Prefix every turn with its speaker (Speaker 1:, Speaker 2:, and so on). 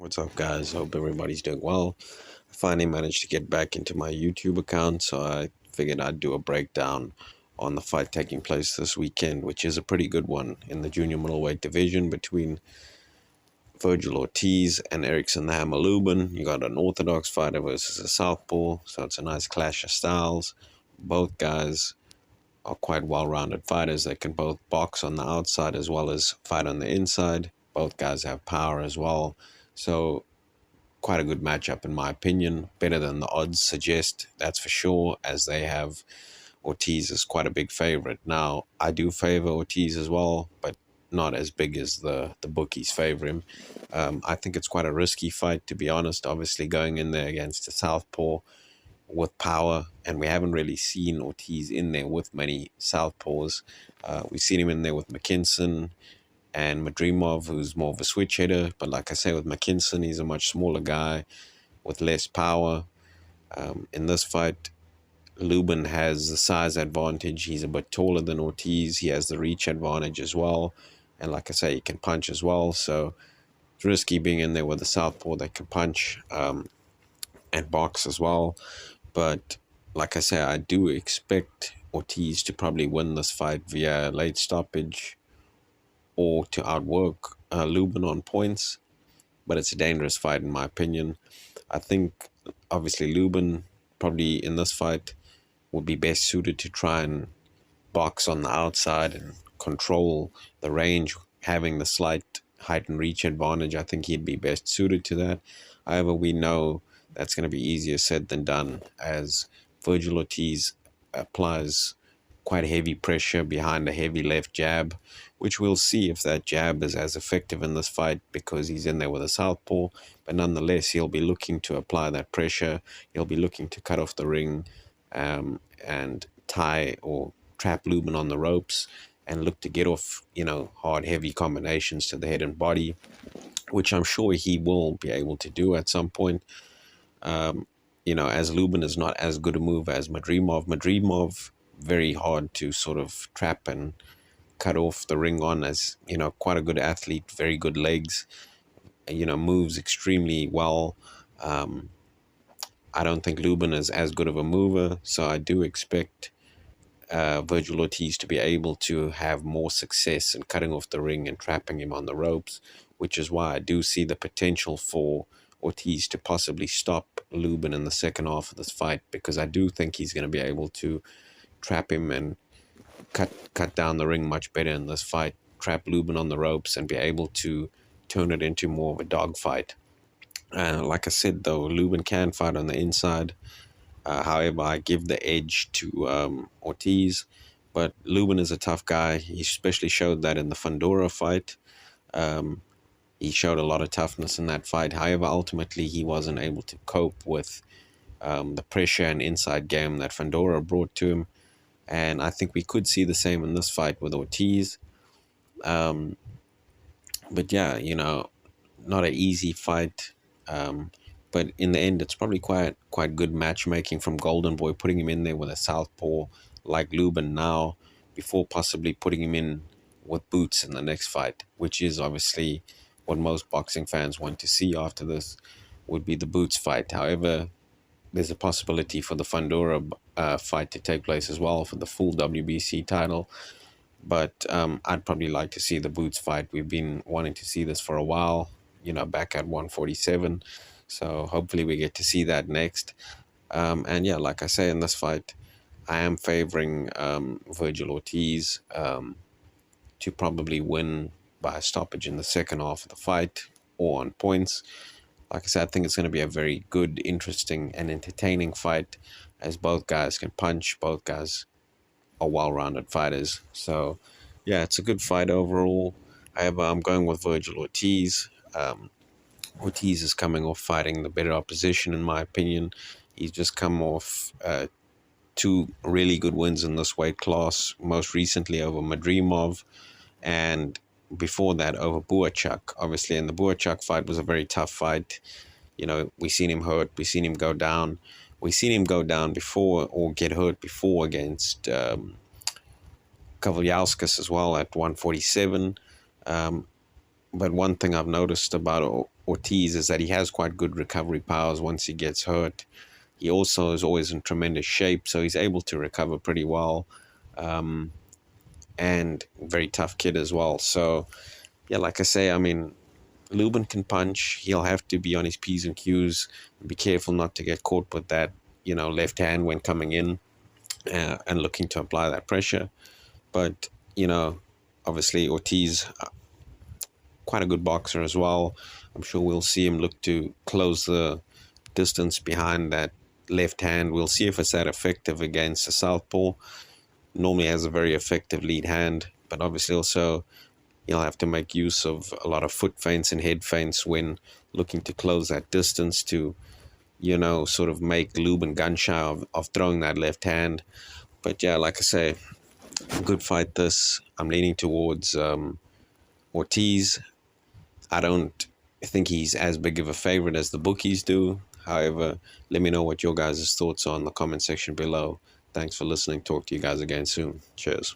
Speaker 1: What's up, guys? Hope everybody's doing well. I finally managed to get back into my YouTube account, so I figured I'd do a breakdown on the fight taking place this weekend, which is a pretty good one in the junior middleweight division between Vergil Ortiz and Erickson Lubin. You got an orthodox fighter versus a southpaw, so it's a nice clash of styles. Both guys are quite well-rounded fighters. They can both box on the outside as well as fight on the inside. Both guys have power as well. So quite a good matchup in my opinion, better than the odds suggest, that's for sure, as they have Ortiz as quite a big favorite. Now, I do favor Ortiz as well, but not as big as the bookies favor him. I think it's quite a risky fight, to be honest, obviously going in there against a southpaw with power, and we haven't really seen Ortiz in there with many southpaws. We've seen him in there with McKinson and Madrimov, who's more of a switch hitter. But like I say, with McKinson, he's a much smaller guy with less power. In this fight, Lubin has the size advantage. He's a bit taller than Ortiz. He has the reach advantage as well. And like I say, he can punch as well. So it's risky being in there with a southpaw that can punch and box as well. But like I say, I do expect Ortiz to probably win this fight via late stoppage or to outwork Lubin on points. But it's a dangerous fight in my opinion. I think obviously Lubin probably in this fight would be best suited to try and box on the outside and control the range, having the slight height and reach advantage. I think he'd be best suited to that. However, we know that's going to be easier said than done, as Vergil Ortiz applies quite heavy pressure behind a heavy left jab, which we'll see if that jab is as effective in this fight because he's in there with a southpaw. But nonetheless, he'll be looking to apply that pressure. He'll be looking to cut off the ring and tie or trap Lubin on the ropes and look to get off, hard, heavy combinations to the head and body, which I'm sure he will be able to do at some point. As Lubin is not as good a mover as Madrimov. Madrimov, very hard to sort of trap and cut off the ring on, as, quite a good athlete, very good legs, moves extremely well. I don't think Lubin is as good of a mover, so I do expect Vergil Ortiz to be able to have more success in cutting off the ring and trapping him on the ropes, which is why I do see the potential for Ortiz to possibly stop Lubin in the second half of this fight, because I do think he's going to be able to trap him and cut down the ring much better in this fight, trap Lubin on the ropes and be able to turn it into more of a dogfight. Like I said, though, Lubin can fight on the inside. However, I give the edge to Ortiz. But Lubin is a tough guy. He especially showed that in the Fundora fight. He showed a lot of toughness in that fight. However, ultimately, he wasn't able to cope with the pressure and inside game that Fundora brought to him. And I think we could see the same in this fight with Ortiz. But yeah, not an easy fight. But in the end, it's probably quite good matchmaking from Golden Boy, putting him in there with a southpaw like Lubin now, before possibly putting him in with boots in the next fight, which is obviously what most boxing fans want to see after this, would be the boots fight. However, there's a possibility for the Fundora fight to take place as well for the full WBC title. But I'd probably like to see the boots fight. We've been wanting to see this for a while, back at 147. So hopefully we get to see that next. And yeah, like I say, in this fight, I am favoring Vergil Ortiz to probably win by a stoppage in the second half of the fight or on points. Like I said, I think it's going to be a very good, interesting, and entertaining fight, as both guys can punch. Both guys are well-rounded fighters. So, yeah, it's a good fight overall. However, I'm going with Vergil Ortiz. Ortiz is coming off fighting the better opposition, in my opinion. He's just come off two really good wins in this weight class, most recently over Madrimov, and before that over Buachuk. Obviously, and the Buachuk fight was a very tough fight. We seen him hurt, we seen him go down. We seen him go down before, or get hurt before, against Kovalyauskas as well at 147. But one thing I've noticed about Ortiz is that he has quite good recovery powers once he gets hurt. He also is always in tremendous shape, so he's able to recover pretty well. Um, and very tough kid as well. So, yeah, like I say, I mean, Lubin can punch. He'll have to be on his P's and Q's and be careful not to get caught with that, left hand when coming in and looking to apply that pressure. But, obviously Ortiz, quite a good boxer as well. I'm sure we'll see him look to close the distance behind that left hand. We'll see if it's that effective against a southpaw. Normally has a very effective lead hand, but obviously also you'll have to make use of a lot of foot feints and head feints when looking to close that distance to, sort of make Lubin gun shy of throwing that left hand. But yeah, like I say, good fight this. I'm leaning towards Ortiz. I don't think he's as big of a favorite as the bookies do. However, let me know what your guys' thoughts are in the comment section below. Thanks for listening. Talk to you guys again soon. Cheers.